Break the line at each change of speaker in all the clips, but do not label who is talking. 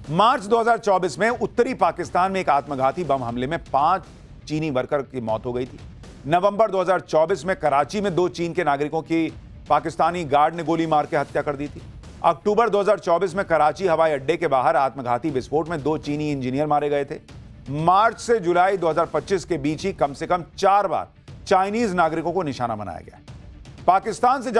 मार्च 2024 में उत्तरी पाकिस्तान में एक आत्मघाती बम हमले में 5 चीनी वर्कर की मौत हो गई थी। नवंबर 2024 में कराची में 2 चीन के नागरिकों की पाकिस्तानी गार्ड ने गोली मार के हत्या कर दी थी। अक्टूबर 2024 में कराची हवाई अड्डे के बाहर आत्मघाती विस्फोट में 2 चीनी इंजीनियर मारे गए थे। मार्च से जुलाई 2025 के बीच ही कम से कम 4 बार चाइनीज नागरिकों को निशाना बनाया गया। पाकिस्तान से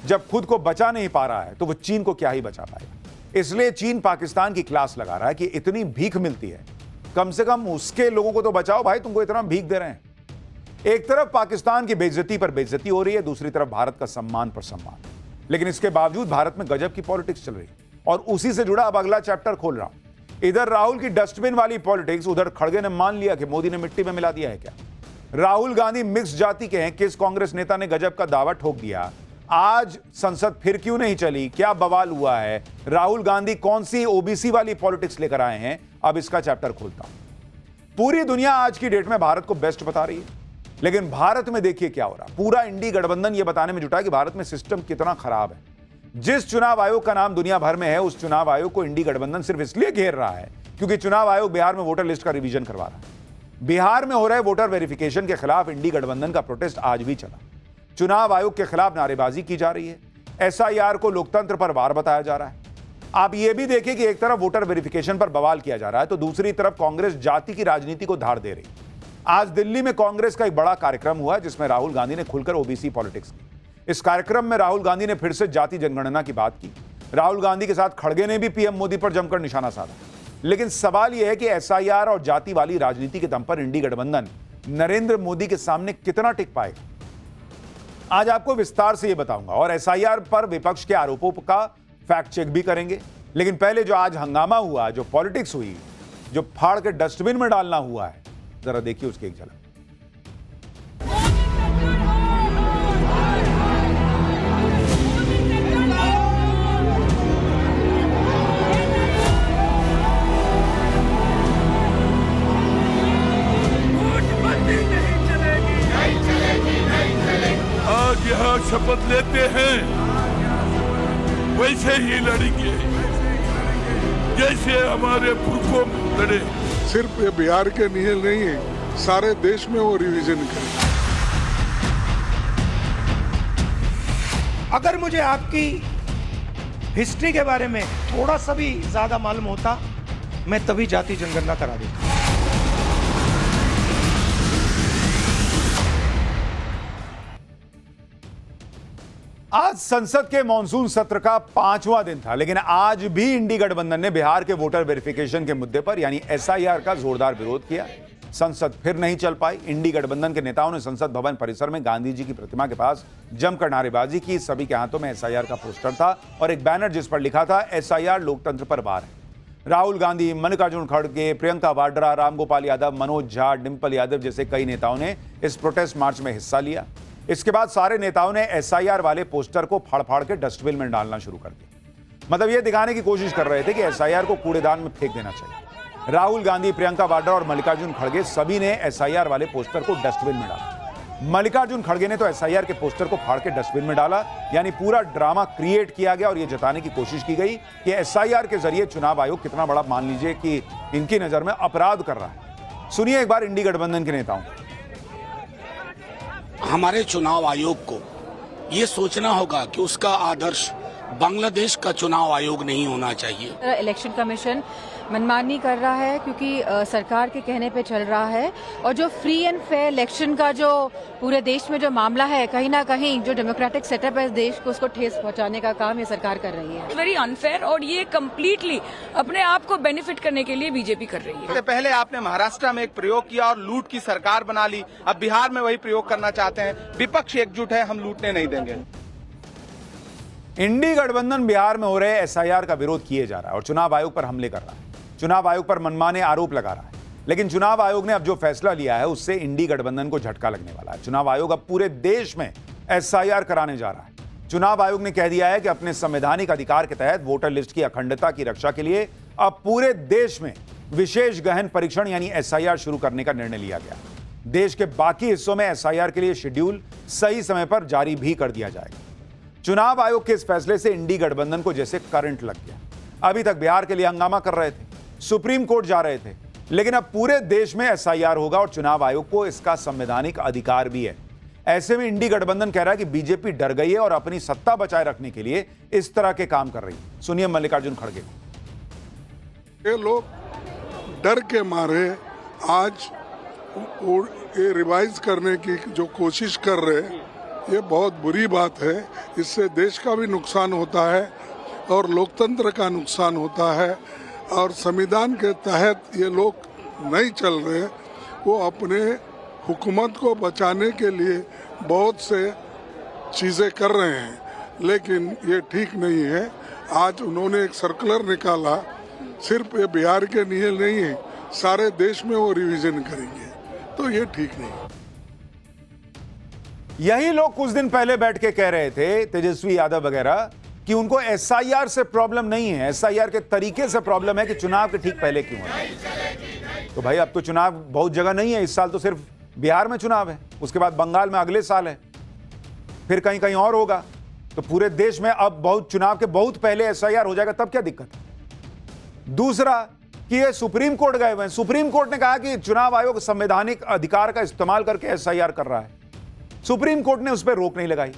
जब खुद को बचा नहीं पा रहा है तो वो चीन को क्या ही बचा पाएगा। इसलिए चीन पाकिस्तान की क्लास लगा रहा है कि इतनी भीख मिलती है, कम से कम उसके लोगों को तो बचाओ भाई, तुमको इतना भीख दे रहे हैं। एक तरफ पाकिस्तान की बेइज्जती पर बेइज्जती हो रही है, दूसरी तरफ भारत का सम्मान पर सम्मान। लेकिन इसके बावजूद भारत में गजब की पॉलिटिक्स चल रही है और उसी से जुड़ा अब अगला चैप्टर खोल रहा हूं। इधर राहुल की डस्टबिन वाली पॉलिटिक्स, उधर खड़गे ने मान लिया कि मोदी ने मिट्टी में मिला दिया है क्या। राहुल गांधी मिक्स जाति के हैं, किस कांग्रेस नेता ने गजब का दावा ठोक दिया। आज संसद फिर क्यों नहीं चली, क्या बवाल हुआ है, राहुल गांधी कौन सी ओबीसी वाली पॉलिटिक्स लेकर आए हैं, अब इसका चैप्टर खोलता हूं। पूरी दुनिया आज की डेट में भारत को बेस्ट बता रही है, लेकिन भारत में देखिए क्या हो रहा। पूरा इंडी गठबंधन यह बताने में जुटा है कि भारत में सिस्टम कितना खराब है। जिस चुनाव आयोग का नाम दुनिया भर में है, उस चुनाव आयोग को इंडी गठबंधन सिर्फ इसलिए घेर रहा है क्योंकि चुनाव आयोग बिहार में वोटर लिस्ट का रिवीजन करवा रहा है। बिहार में हो रहे वोटर वेरिफिकेशन के खिलाफ इंडी गठबंधन का प्रोटेस्ट आज भी चला। चुनाव आयोग के खिलाफ नारेबाजी की जा रही है, एसआईआर को लोकतंत्र पर वार बताया जा रहा है। आप यह भी देखिए कि एक तरफ वोटर वेरिफिकेशन पर बवाल किया जा रहा है तो दूसरी तरफ कांग्रेस जाति की राजनीति को धार दे रही। आज दिल्ली में कांग्रेस का एक बड़ा कार्यक्रम हुआ जिसमें राहुल गांधी ने खुलकर ओबीसी पॉलिटिक्स की। इस कार्यक्रम में राहुल गांधी ने फिर से जाति जनगणना की बात की। राहुल गांधी के साथ खड़गे ने भी पीएम मोदी पर जमकर निशाना साधा। लेकिन सवाल यह है कि एसआईआर और जाति वाली राजनीति के दम पर इंडी गठबंधन नरेंद्र मोदी के सामने कितना टिक पाएगा, आज आपको विस्तार से यह बताऊंगा और एसआईआर पर विपक्ष के आरोपों का फैक्ट चेक भी करेंगे। लेकिन पहले जो आज हंगामा हुआ, जो पॉलिटिक्स हुई, जो फाड़ के डस्टबिन में डालना हुआ है, जरा देखिए उसकी एक झलक।
आज यहाँ शपथ लेते हैं, वैसे ही लड़ेंगे जैसे हमारे पुरखों लड़े।
सिर्फ ये बिहार के लिए नहीं है, सारे देश में वो रिवीजन करें।
अगर मुझे आपकी हिस्ट्री के बारे में थोड़ा सा भी ज्यादा मालूम होता, मैं तभी जाति जनगणना करा देता।
आज संसद के मॉनसून सत्र का 5वां दिन था, लेकिन आज भी इंडी गठबंधन ने बिहार के वोटर वेरिफिकेशन के मुद्दे पर यानी एसआईआर का जोरदार विरोध किया। संसद फिर नहीं चल पाई। इंडी गठबंधन के नेताओं ने संसद भवन परिसर में गांधी जी की प्रतिमा के पास जमकर नारेबाजी की। सभी के हाथों में एसआईआर का पोस्टर था और एक बैनर जिस पर लिखा था एसआईआर लोकतंत्र पर वार है। राहुल गांधी, मल्लिकार्जुन खड़गे, प्रियंका वाड्रा, रामगोपाल यादव, मनोज झा, डिंपल यादव जैसे कई नेताओं ने इस प्रोटेस्ट मार्च में हिस्सा लिया। इसके बाद सारे नेताओं ने एसआईआर वाले पोस्टर को फाड़-फाड़ के डस्टबिन में डालना शुरू कर दिया। मतलब यह दिखाने की कोशिश कर रहे थे कि एसआईआर को कूड़ेदान में फेंक देना चाहिए। राहुल गांधी, प्रियंका वाड्रा और मल्लिकार्जुन खड़गे सभी ने एसआईआर वाले पोस्टर को डस्टबिन में डाला। मल्लिकार्जुन खड़गे ने तो एसआईआर के पोस्टर को फाड़ के डस्टबिन में डाला, यानी पूरा ड्रामा क्रिएट किया गया और यह जताने की कोशिश की गई कि एसआईआर के जरिए चुनाव आयोग कितना बड़ा, मान लीजिए कि इनकी नजर में अपराध कर रहा है। सुनिए एक बार इंडी गठबंधन के नेताओं।
हमारे चुनाव आयोग को ये सोचना होगा कि उसका आदर्श बांग्लादेश का चुनाव आयोग नहीं होना चाहिए।
इलेक्शन कमीशन मनमानी कर रहा है क्योंकि सरकार के कहने पे चल रहा है और जो फ्री एंड फेयर इलेक्शन का जो पूरे देश में जो मामला है, कहीं ना कहीं जो डेमोक्रेटिक सेटअप है देश को, उसको ठेस पहुंचाने का काम ये सरकार कर रही है।
वेरी अनफेयर और ये कम्प्लीटली अपने आप को बेनिफिट करने के लिए बीजेपी कर रही है।
इससे पहले आपने महाराष्ट्र में एक प्रयोग किया और लूट की सरकार बना ली, अब बिहार में वही प्रयोग करना चाहते हैं। विपक्ष एकजुट है, हम लूटने नहीं देंगे।
इंडी गठबंधन बिहार में हो रहे एसआईआर का विरोध किए जा रहा है और चुनाव आयोग पर हमले कर रहा है, चुनाव आयोग पर मनमाने आरोप लगा रहा है। लेकिन चुनाव आयोग ने अब जो फैसला लिया है उससे इंडी गठबंधन को झटका लगने वाला है। चुनाव आयोग अब पूरे देश में एसआईआर कराने जा रहा है। चुनाव आयोग ने कह दिया है कि अपने संवैधानिक अधिकार के तहत वोटर लिस्ट की अखंडता की रक्षा के लिए अब पूरे देश में विशेष गहन परीक्षण यानी एसआईआर शुरू करने का निर्णय लिया गया। देश के बाकी हिस्सों में एसआईआर के लिए शेड्यूल सही समय पर जारी भी कर दिया जाएगा। चुनाव आयोग के इस फैसले से इंडी गठबंधन को जैसे करंट लग गया। अभी तक बिहार के लिए हंगामा कर रहे थे, सुप्रीम कोर्ट जा रहे थे, लेकिन अब पूरे देश में एसआईआर होगा और चुनाव आयोग को इसका संवैधानिक अधिकार भी है। ऐसे में इंडी गठबंधन कह रहा है कि बीजेपी डर गई है और अपनी सत्ता बचाए रखने के लिए इस तरह के काम कर रही है। सुनिए मल्लिकार्जुन खड़गे।
ये लोग डर के मारे आज ये रिवाइज करने की जो कोशिश कर रहे हैं, ये बहुत बुरी बात है। इससे देश का भी नुकसान होता है और लोकतंत्र का नुकसान होता है, और संविधान के तहत ये लोग नहीं चल रहे। वो अपने हुकूमत को बचाने के लिए बहुत से चीज़ें कर रहे हैं, लेकिन ये ठीक नहीं है। आज उन्होंने एक सर्कुलर निकाला, सिर्फ ये बिहार के लिए नहीं है, सारे देश में वो रिवीजन करेंगे, तो ये ठीक नहीं।
यही लोग कुछ दिन पहले बैठ के कह रहे थे, तेजस्वी यादव वगैरह, कि उनको एसआईआर से प्रॉब्लम नहीं है, एसआईआर के तरीके से प्रॉब्लम है कि चुनाव के ठीक पहले क्यों है। तो भाई अब तो चुनाव बहुत जगह नहीं है, इस साल तो सिर्फ बिहार में चुनाव है, उसके बाद बंगाल में अगले साल है, फिर कहीं कहीं और होगा। तो पूरे देश में अब बहुत चुनाव के बहुत पहले एसआईआर हो जाएगा, तब क्या दिक्कत है। दूसरा कि ये सुप्रीम कोर्ट गए हुए हैं, सुप्रीम कोर्ट ने कहा कि चुनाव आयोग संवैधानिक अधिकार का इस्तेमाल करके एसआईआर कर रहा है, सुप्रीम कोर्ट ने उस पर रोक नहीं लगाई।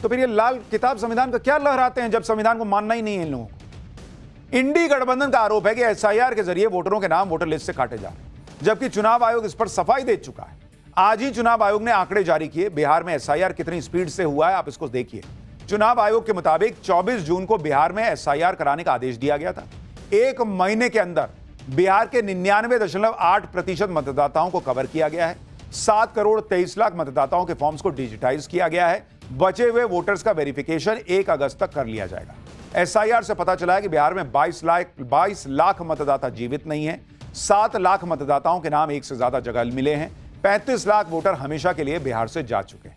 तो फिर ये लाल किताब संविधान का क्या लहराते हैं जब संविधान को मानना ही नहीं है इन लोगों को। इंडी गठबंधन का आरोप है कि एसआईआर के जरिए वोटरों के नाम वोटर लिस्ट से काटे जा रहे हैं, जबकि चुनाव आयोग इस पर सफाई दे चुका है। आज ही चुनाव आयोग ने आंकड़े जारी किए, बिहार में एसआईआर कितनी स्पीड से हुआ है आप इसको देखिए। चुनाव आयोग के मुताबिक 24 जून को बिहार में एसआईआर कराने का आदेश दिया गया था। एक महीने के अंदर बिहार के 99.8% मतदाताओं को कवर किया गया है। 7 करोड़ 23 लाख मतदाताओं के फॉर्म्स को डिजिटाइज किया गया है। बचे हुए वोटर्स का वेरिफिकेशन 1 अगस्त तक कर लिया जाएगा। एसआईआर से पता चला है कि बिहार में 22 लाख मतदाता जीवित नहीं है। 7 लाख मतदाताओं के नाम एक से ज्यादा जगह मिले हैं। 35 लाख वोटर हमेशा के लिए बिहार से जा चुके हैं।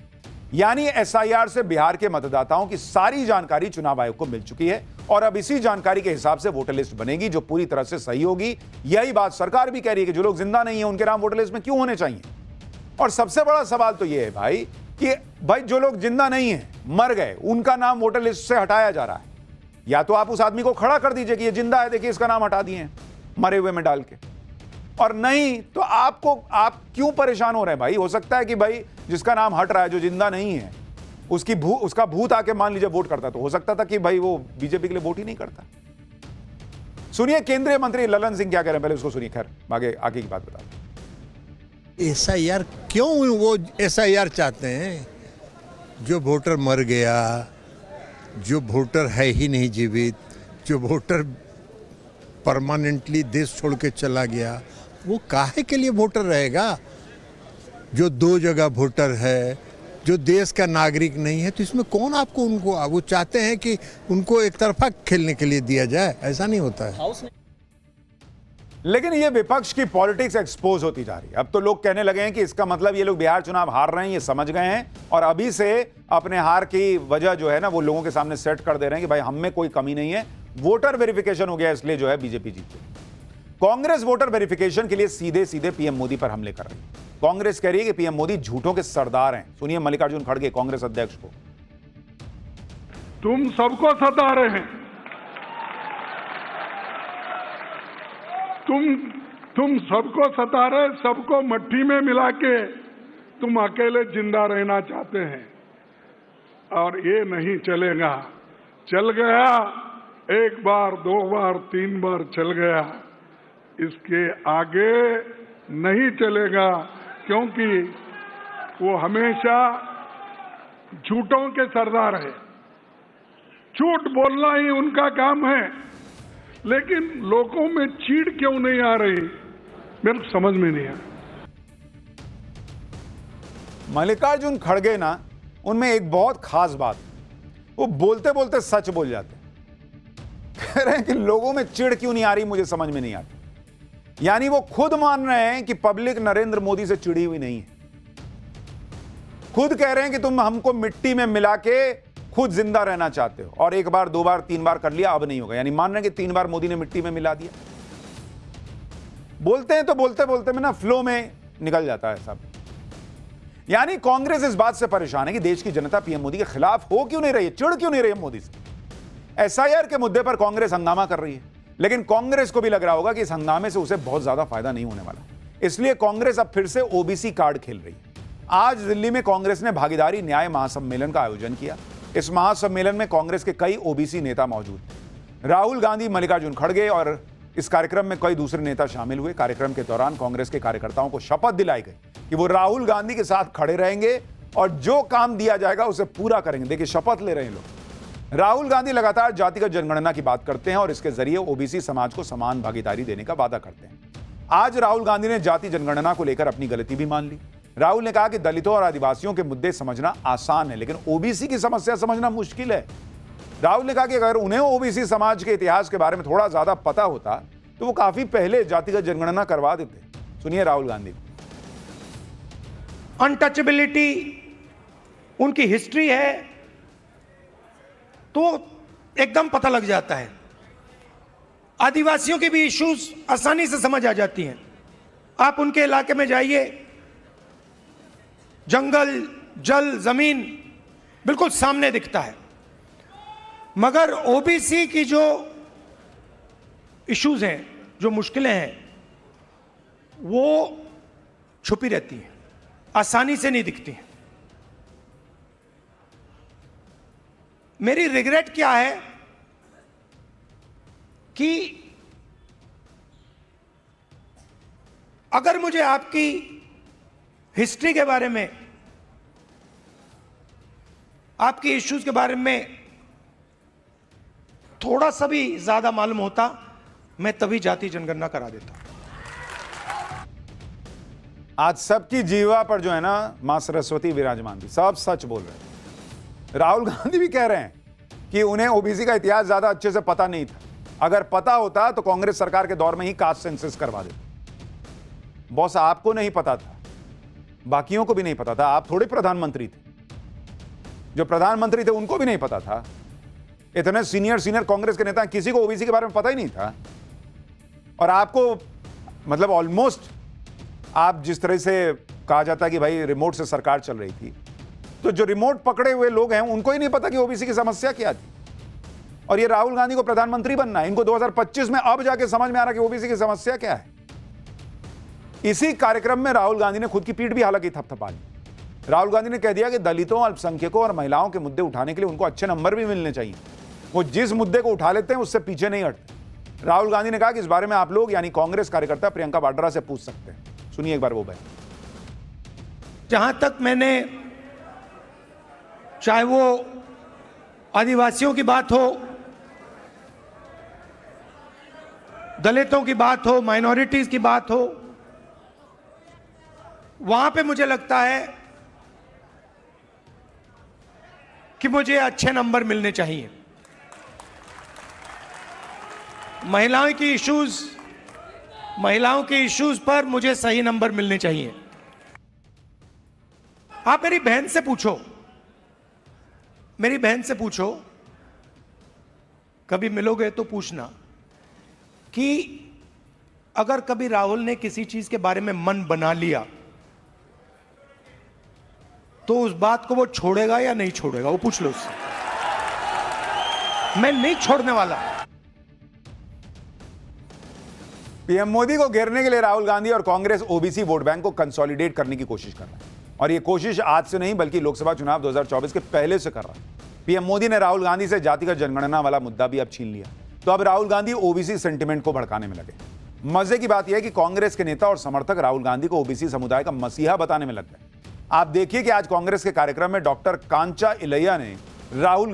यानी एसआईआर से बिहार के मतदाताओं की सारी जानकारी चुनाव आयोग को मिल चुकी है और अब इसी जानकारी के हिसाब से वोटर लिस्ट बनेगी जो पूरी तरह से सही होगी। यही बात सरकार भी कह रही है कि जो लोग जिंदा नहीं है उनके नाम वोटर लिस्ट में क्यों होने चाहिए। और सबसे बड़ा सवाल तो यह है भाई कि जो लोग जिंदा नहीं है, मर गए, उनका नाम वोटर लिस्ट से हटाया जा रहा है। या तो आप उस आदमी को खड़ा कर दीजिए कि ये जिंदा है, देखिए इसका नाम हटा दिए मरे हुए में डाल के, और नहीं तो आप क्यों परेशान हो रहे हैं भाई। हो सकता है कि भाई जिसका नाम हट रहा है, जो जिंदा नहीं है, उसका भूत आके मान लीजिए वोट करता, तो हो सकता था कि भाई वो बीजेपी के लिए वोट ही नहीं करता। सुनिए केंद्रीय मंत्री ललन सिंह क्या कह रहे हैं, पहले उसको सुनिए, खैर आगे की बात बता।
एसआईआर क्यों वो एसआईआर चाहते हैं? जो वोटर मर गया, जो वोटर है ही नहीं जीवित, जो वोटर परमानेंटली देश छोड़ के चला गया, वो काहे के लिए वोटर रहेगा? जो 2 जगह वोटर है, जो देश का नागरिक नहीं है, तो इसमें कौन आपको उनको, वो चाहते हैं कि उनको एक तरफा खेलने के लिए दिया जाए, ऐसा नहीं होता है।
लेकिन ये विपक्ष की पॉलिटिक्स एक्सपोज होती जा रही है। अब तो लोग कहने लगे हैं कि इसका मतलब ये लोग बिहार चुनाव हार रहे हैं, ये समझ गए हैं और अभी से अपने हार की वजह जो है ना वो लोगों के सामने सेट कर दे रहे हैं कि भाई हम में कोई कमी नहीं है, वोटर वेरिफिकेशन हो गया इसलिए जो है बीजेपी जीती। कांग्रेस वोटर वेरिफिकेशन के लिए सीधे पीएम मोदी पर हमले कर रही है। कांग्रेस कह रही है कि पीएम मोदी झूठों के सरदार हैं। सुनिए मल्लिकार्जुन खड़गे कांग्रेस अध्यक्ष को।
तुम सबको सता रहे हैं, तुम सबको सता रहे, सबको मट्टी में मिला के तुम अकेले जिंदा रहना चाहते हैं, और ये नहीं चलेगा। चल गया, 1 बार 2 बार 3 बार चल गया, इसके आगे नहीं चलेगा, क्योंकि वो हमेशा झूठों के सरदार है। झूठ बोलना ही उनका काम है, लेकिन लोगों में चीड़ क्यों नहीं आ रही मेरे को समझ में नहीं आ।
मल्लिकार्जुन खड़गे ना, उनमें एक बहुत खास बात, वो बोलते बोलते सच बोल जाते। कह रहे हैं कि लोगों में चिढ़ क्यों नहीं आ रही मुझे समझ में नहीं आती। यानी वो खुद मान रहे हैं कि पब्लिक नरेंद्र मोदी से चिड़ी हुई नहीं है। खुद कह रहे हैं कि तुम हमको मिट्टी में मिला के खुद जिंदा रहना चाहते हो और 1 बार 2 बार 3 बार कर लिया, अब नहीं होगा। यानी मान रहे हैं कि 3 बार मोदी ने मिट्टी में मिला दिया। बोलते हैं तो बोलते में ना फ्लो में निकल जाता है सब। यानी कांग्रेस इस बात से परेशान है कि देश की जनता पीएम मोदी के खिलाफ हो क्यों नहीं रही है, चिढ़ क्यों नहीं रही है मोदी से। एसआईआर के मुद्दे पर कांग्रेस हंगामा कर रही है, लेकिन कांग्रेस को भी लग रहा होगा कि इस हंगामे से उसे बहुत ज्यादा फायदा नहीं होने वाला, इसलिए कांग्रेस अब फिर से ओबीसी कार्ड खेल रही है। आज दिल्ली में कांग्रेस ने भागीदारी न्याय महासम्मेलन का आयोजन किया। इस महासम्मेलन में कांग्रेस के कई ओबीसी नेता मौजूद थे। राहुल गांधी, मल्लिकार्जुन खड़गे और इस कार्यक्रम में कई दूसरे नेता शामिल हुए। कार्यक्रम के दौरान कांग्रेस के कार्यकर्ताओं को शपथ दिलाई गई कि वो राहुल गांधी के साथ खड़े रहेंगे और जो काम दिया जाएगा उसे पूरा करेंगे। देखिए, शपथ ले रहे हैं लोग। राहुल गांधी लगातार जातिगत जनगणना की बात करते हैं और इसके जरिए ओबीसी समाज को समान भागीदारी देने का वादा करते हैं। आज राहुल गांधी ने जाति जनगणना को लेकर अपनी गलती भी मान ली। राहुल ने कहा कि दलितों और आदिवासियों के मुद्दे समझना आसान है, लेकिन ओबीसी की समस्या समझना मुश्किल है। राहुल ने कहा कि अगर उन्हें ओबीसी समाज के इतिहास के बारे में थोड़ा ज्यादा पता होता तो वो काफी पहले जातिगत जनगणना करवा देते। सुनिए राहुल गांधी।
अनटचेबिलिटी उनकी हिस्ट्री है तो एकदम पता लग जाता है। आदिवासियों की भी इश्यूज आसानी से समझ आ जाती हैं। आप उनके इलाके में जाइए, जंगल, जल, जमीन बिल्कुल सामने दिखता है। मगर ओबीसी की जो इश्यूज हैं, जो मुश्किलें हैं, वो छुपी रहती हैं, आसानी से नहीं दिखती हैं। मेरी रिग्रेट क्या है कि अगर मुझे आपकी हिस्ट्री के बारे में, आपकी इश्यूज के बारे में थोड़ा सा भी ज्यादा मालूम होता, मैं तभी जाति जनगणना करा देता।
आज सबकी जीवा पर जो है ना मां सरस्वती विराजमान थी, सब सच बोल रहे हैं। राहुल गांधी भी कह रहे हैं कि उन्हें ओबीसी का इतिहास ज्यादा अच्छे से पता नहीं था। अगर पता होता तो कांग्रेस सरकार के दौर में ही कास्ट सेंसस करवा देते। बॉस, आपको नहीं पता था, बाकियों को भी नहीं पता था। आप थोड़े प्रधानमंत्री थे, जो प्रधानमंत्री थे उनको भी नहीं पता था। इतने सीनियर कांग्रेस के नेता, किसी को ओबीसी के बारे में पता ही नहीं था। और आपको मतलब ऑलमोस्ट, आप जिस तरह से कहा जाता है कि भाई रिमोट से सरकार चल रही थी, तो जो रिमोट पकड़े हुए लोग हैं उनको ही नहीं पता कि ओबीसी की समस्या क्या थी। और ये राहुल गांधी को प्रधानमंत्री बनना है, इनको 2025 में अब जाके समझ में आ रहा कि ओबीसी की समस्या क्या है। इसी कार्यक्रम में राहुल गांधी ने खुद की पीठ भी हालांकि थपथपा ली। राहुल गांधी ने कह दिया कि दलितों, अल्पसंख्यकों और महिलाओं के मुद्दे उठाने के लिए उनको अच्छे नंबर भी मिलने चाहिए। वो जिस मुद्दे को उठा लेते हैं उससे पीछे नहीं हटते। राहुल गांधी ने कहा कि इस बारे में आप लोग यानी कांग्रेस कार्यकर्ता प्रियंका वाड्रा से पूछ सकते हैं। सुनिए एक बार वो बयान।
जहां तक मैंने, चाहे वो आदिवासियों की बात हो, दलितों की बात हो, माइनॉरिटीज की बात हो, वहां पे मुझे लगता है कि मुझे अच्छे नंबर मिलने चाहिए। महिलाओं की इश्यूज पर मुझे सही नंबर मिलने चाहिए। आप मेरी बहन से पूछो, कभी मिलोगे तो पूछना कि अगर कभी राहुल ने किसी चीज के बारे में मन बना लिया तो उस बात को वो छोड़ेगा या नहीं छोड़ेगा, वो पूछ लो उससे। मैं नहीं छोड़ने वाला।
पीएम मोदी को घेरने के लिए राहुल गांधी और कांग्रेस ओबीसी वोट बैंक को कंसोलिडेट करने की कोशिश कर रहा है, और यह कोशिश आज से नहीं बल्कि लोकसभा चुनाव 2024 के पहले से कर रहा है। पीएम मोदी ने राहुल गांधी से जातिगत जनगणना वाला मुद्दा भी अब छीन लिया, तो अब राहुल गांधी ओबीसी सेंटिमेंट को भड़काने में लगे। मजे की बात यह है कि कांग्रेस के नेता और समर्थक राहुल गांधी को ओबीसी समुदाय का मसीहा बताने में लग गए। आप देखिए कि आज कांग्रेस के कार्यक्रम में डॉक्टर कांचा इलैया ने राहुल